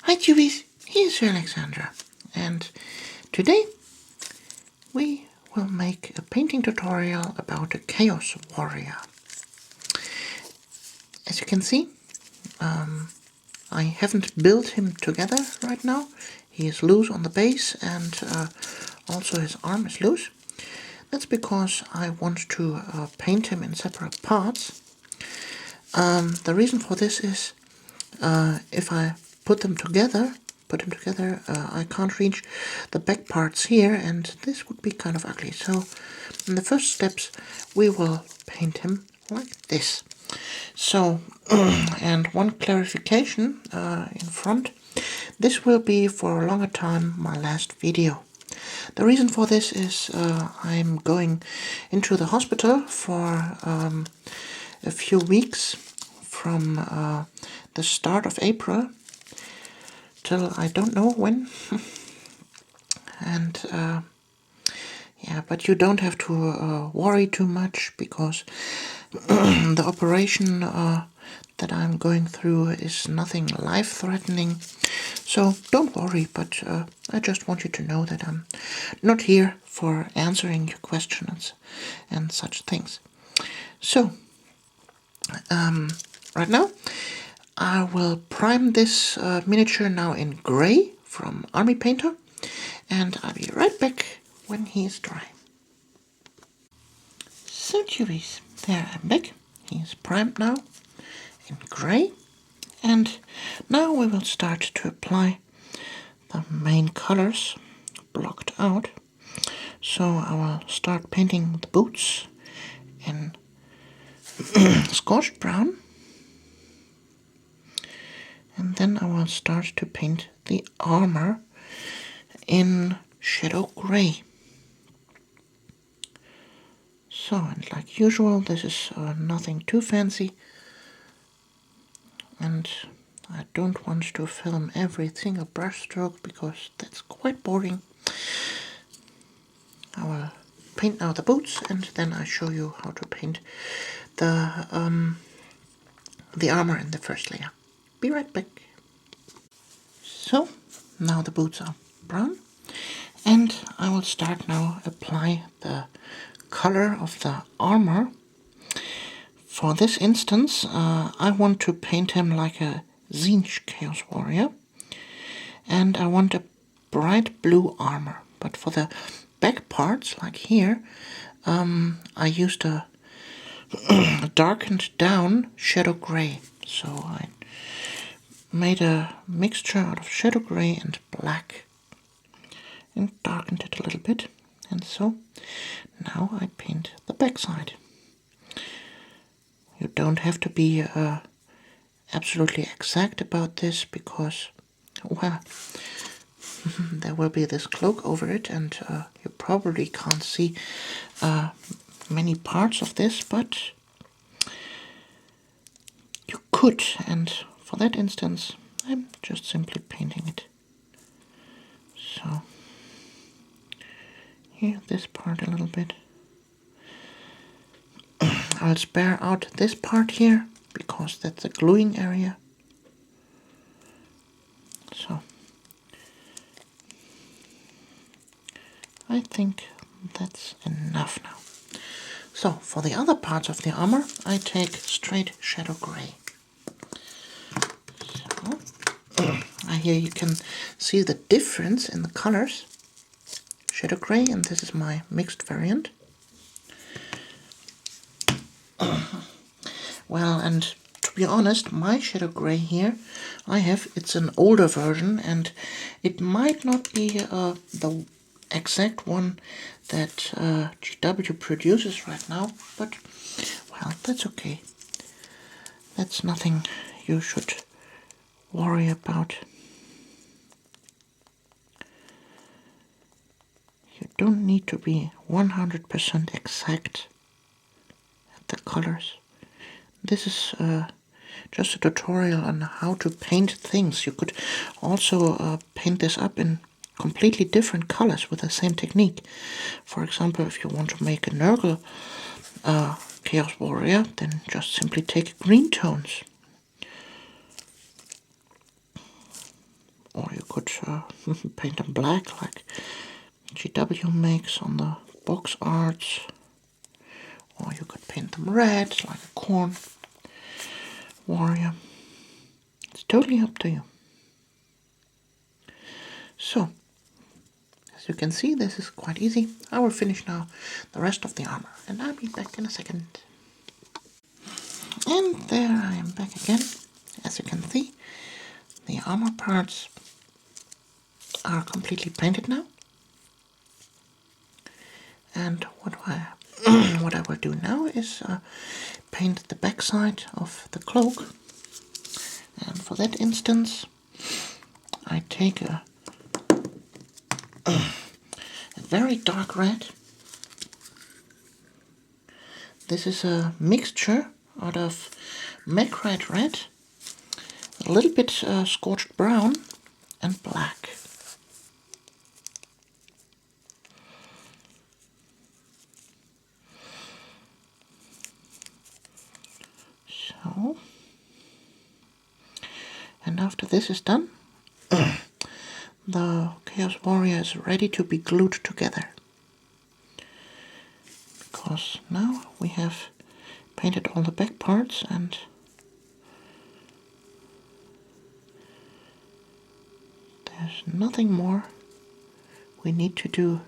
Hi Juvies, here's Alexandra, and today we will make a painting tutorial about a Chaos Warrior. As you can see, I haven't built him together right now. He is loose on the base and also his arm is loose. That's because I want to paint him in separate parts. The reason for this is if I put him together, I can't reach the back parts here, and this would be kind of ugly. So in the first steps we will paint him like this. So and one clarification in front, this will be for a longer time my last video. The reason for this is I'm going into the hospital for a few weeks from the start of April till I don't know when. And yeah, but you don't have to worry too much, because the operation that I'm going through is nothing life-threatening. So don't worry, but I just want you to know that I'm not here for answering your questions and such things. So right now I will prime this miniature now in gray from Army Painter, and I'll be right back when he is dry. So Juvies, there I'm back. He is primed now in gray, and now we will start to apply the main colors blocked out. So I will start painting the boots in scorched brown, and then I will start to paint the armor in shadow gray. So, and like usual, this is nothing too fancy, and I don't want to film every single brush stroke because that's quite boring. I will paint now the boots, and then I show you how to paint the armor in the first layer. Be right back. So now the boots are brown, and I will start now apply the color of the armor. For this instance, I want to paint him like a Tzeentch Chaos Warrior, and I want a bright blue armor. But for the back parts, like here, I used a darkened down shadow gray. So I made a mixture out of shadow gray and black and darkened it a little bit. And so now I paint the backside. You don't have to be absolutely exact about this, because, well, there will be this cloak over it, and you probably can't see many parts of this, but you could, and for that instance I'm just simply painting it. So here, this part a little bit. I'll spare out this part here because that's the gluing area. So I think that's enough now. So for the other parts of the armor, I take straight shadow gray. So here you can see the difference in the colors. Shadow gray, and this is my mixed variant. Well, and to be honest, my shadow gray here, it's an older version, and it might not be the exact one that GW produces right now, but, well, that's okay. That's nothing you should worry about. You don't need to be 100% exact at the colors. This is just a tutorial on how to paint things. You could also paint this up in completely different colors with the same technique. For example, if you want to make a Nurgle Chaos Warrior, then just simply take green tones. or you could paint them black like GW makes on the box arts, or you could paint them red like a corn warrior. It's totally up to you. So, as you can see, this is quite easy. I will finish now the rest of the armor, and I'll be back in a second. And there I am back again. As you can see, the armor parts are completely painted now. And what I will do now is paint the backside of the cloak. And for that instance, I take a very dark red. This is a mixture out of Macrite red, a little bit scorched brown, and black. So, and after this is done, the Chaos Warrior is ready to be glued together. Because now we have painted all the back parts, and there's nothing more we need to do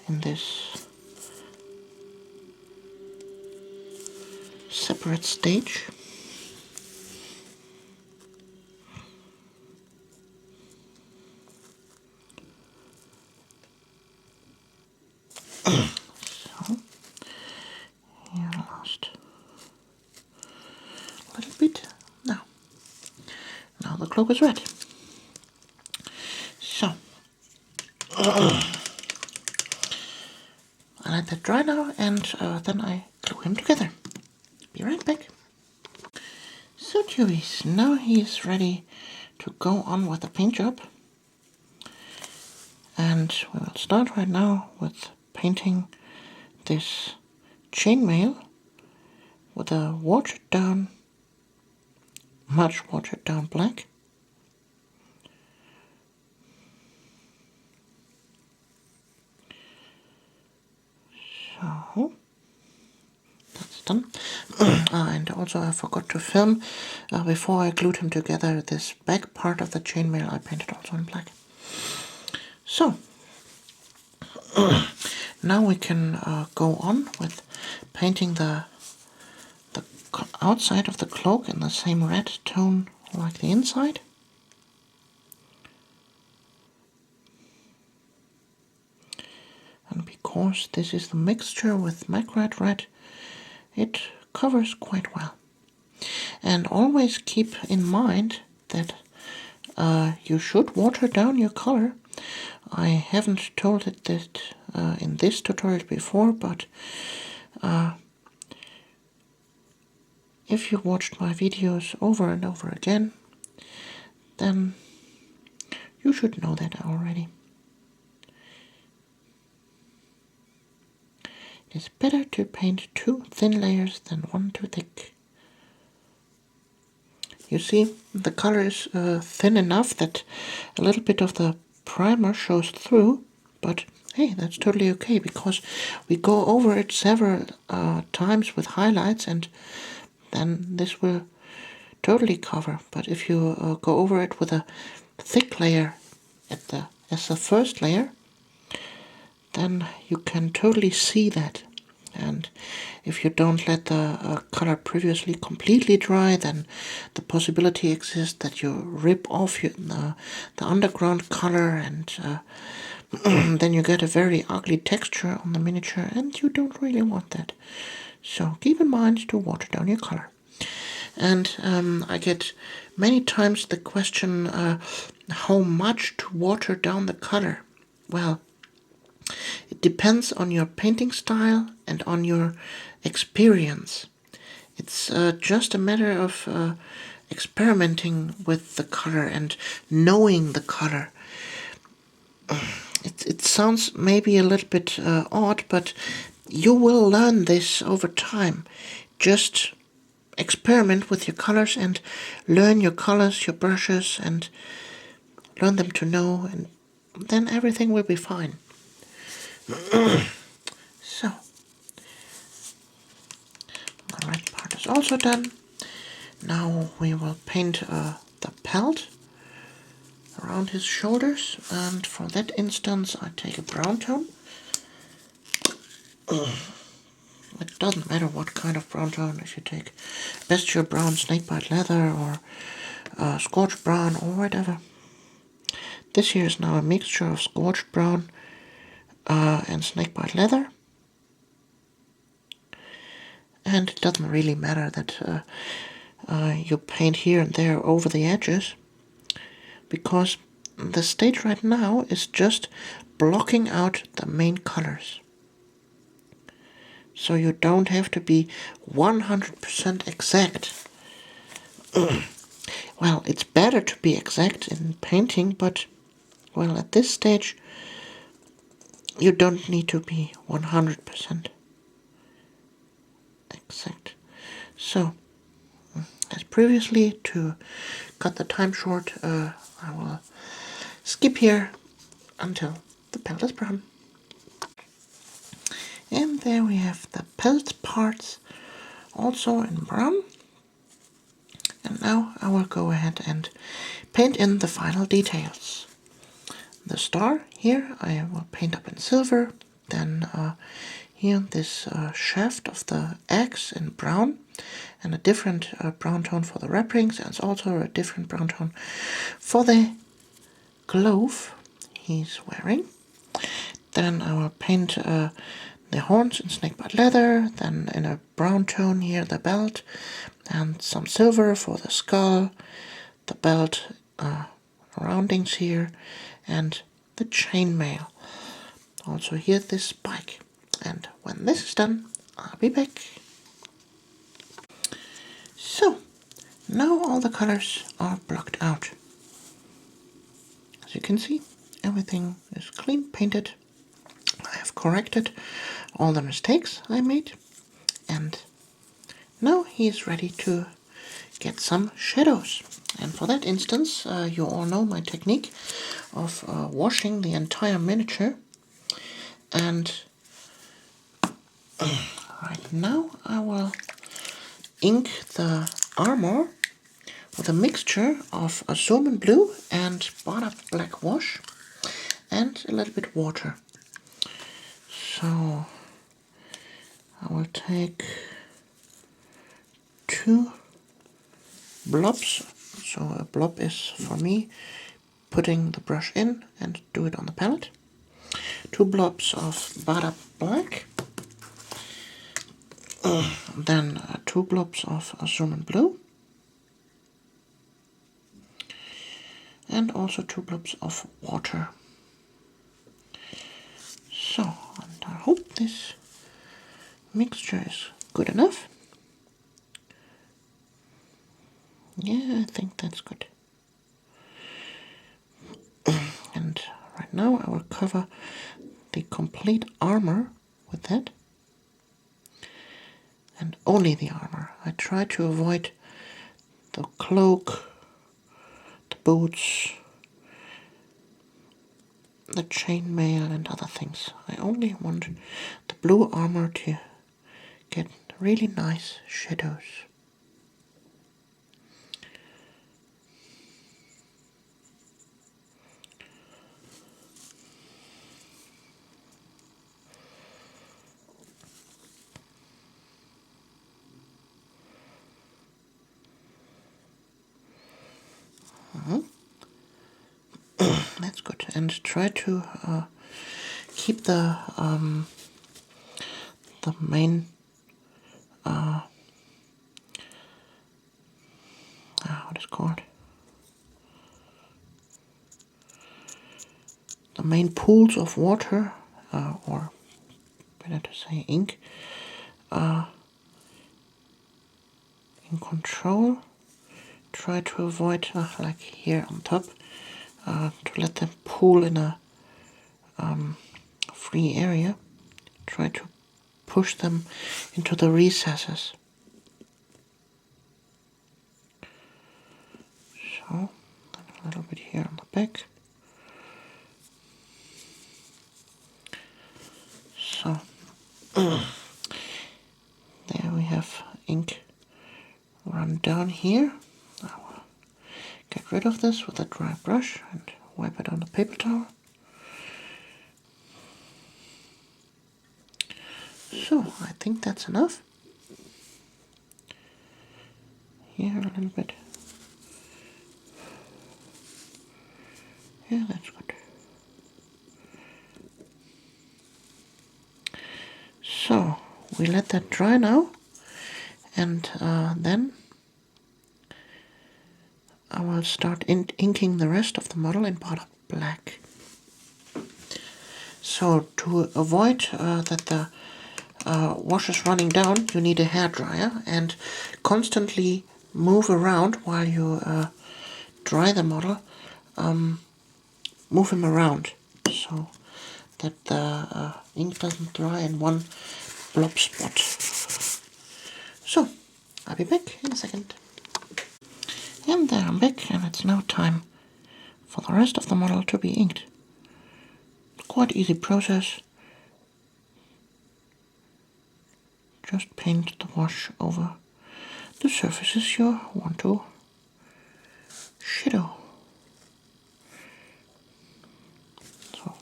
in this separate stage. So, here last little bit. Now the cloak is ready. So, I let that dry now, and then I glue him together. Be right back. So Chewies, now he is ready to go on with the paint job. And we will start right now with painting this chainmail with a much watered down black. So that's done. And also I forgot to film before I glued him together. This back part of the chainmail I painted also in black. So now we can go on with painting the outside of the cloak in the same red tone like the inside. And because this is the mixture with Macrite red, it covers quite well. And always keep in mind that you should water down your color. I haven't told it that in this tutorial before, but if you watched my videos over and over again, then you should know that already. It is better to paint 2 thin layers than 1 too thick. You see, the color is thin enough that a little bit of the primer shows through, but hey, that's totally okay, because we go over it several times with highlights, and then this will totally cover. But if you go over it with a thick layer as the first layer, then you can totally see that. And if you don't let the color previously completely dry, then the possibility exists that you rip off the underground color, and then you get a very ugly texture on the miniature, and you don't really want that. So keep in mind to water down your color. And I get many times the question, how much to water down the color? Well, it depends on your painting style and on your experience. It's just a matter of experimenting with the color and knowing the color. It sounds maybe a little bit odd, but you will learn this over time. Just experiment with your colors and learn your colors, your brushes, and learn them to know, and then everything will be fine. So, the red part is also done. Now we will paint the pelt around his shoulders, and for that instance I take a brown tone. It doesn't matter what kind of brown tone. If you take pasture brown, snakebite leather, or scorched brown, or whatever. This here is now a mixture of scorched brown and snakebite leather. And it doesn't really matter that you paint here and there over the edges, because the stage right now is just blocking out the main colors. So you don't have to be 100% exact. Well, it's better to be exact in painting, but, well, at this stage you don't need to be 100% exact. So, as previously, to cut the time short, I will skip here until the pelt is brown. And there we have the pelt parts also in brown. And now I will go ahead and paint in the final details. The star here I will paint up in silver. Then here this shaft of the axe in brown, and a different brown tone for the wrap rings, and also a different brown tone for the glove he's wearing. Then I will paint the horns in snakebite leather, then in a brown tone here the belt, and some silver for the skull, the belt roundings here, and the chainmail. Also here this spike. And when this is done, I'll be back. So, now all the colors are blocked out. As you can see, everything is clean painted. I have corrected all the mistakes I made, and now he is ready to get some shadows. And for that instance, you all know my technique of washing the entire miniature. And right now I will ink the armor with a mixture of Azurman blue and Bada black wash and a little bit water. So I will take 2 blobs. So a blob is for me putting the brush in and do it on the palette. 2 blobs of Bada black, then 2 blobs of Azurman blue, and also 2 blobs of water. So, and I hope this mixture is good enough. Yeah, I think that's good. And right now I will cover the complete armor with that. And only the armor. I try to avoid the cloak, the boots, the chainmail and other things. I only want the blue armor to get really nice shadows. That's good. And try to keep the main what is it called? The main pools of water, or better to say ink, in control. Try to avoid, like here on top, to let them pool in a free area. Try to push them into the recesses. So, a little bit here on the back. So, there we have ink run down here. I will get rid of this with a dry brush and wipe it on the paper towel. So, I think that's enough. Here a little bit. Yeah, that's good. So, we let that dry now, and then I will start inking the rest of the model in powder black. So, to avoid that the wash is running down, you need a hairdryer, and constantly move around while you dry the model. Move him around so that the ink doesn't dry in one blob spot. So, I'll be back in a second. And there I'm back, and it's now time for the rest of the model to be inked. Quite easy process. Just paint the wash over the surfaces you want to shadow. So,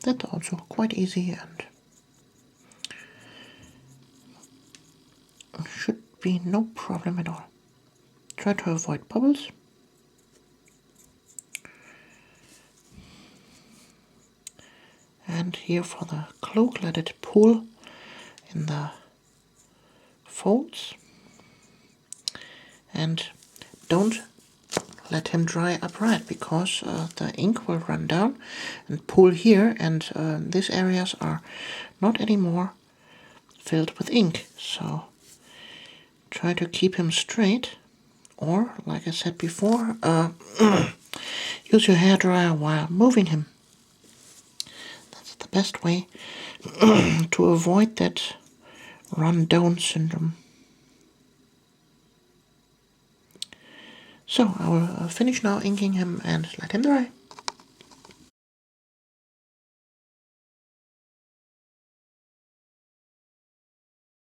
that's also quite easy and should be no problem at all. Try to avoid bubbles. And here for the cloak, let it pull in the folds. And don't let him dry upright, because the ink will run down and pool here, and these areas are not anymore filled with ink. So try to keep him straight, or like I said before, use your hairdryer while moving him. That's the best way to avoid that run down syndrome. So I will finish now inking him and let him dry.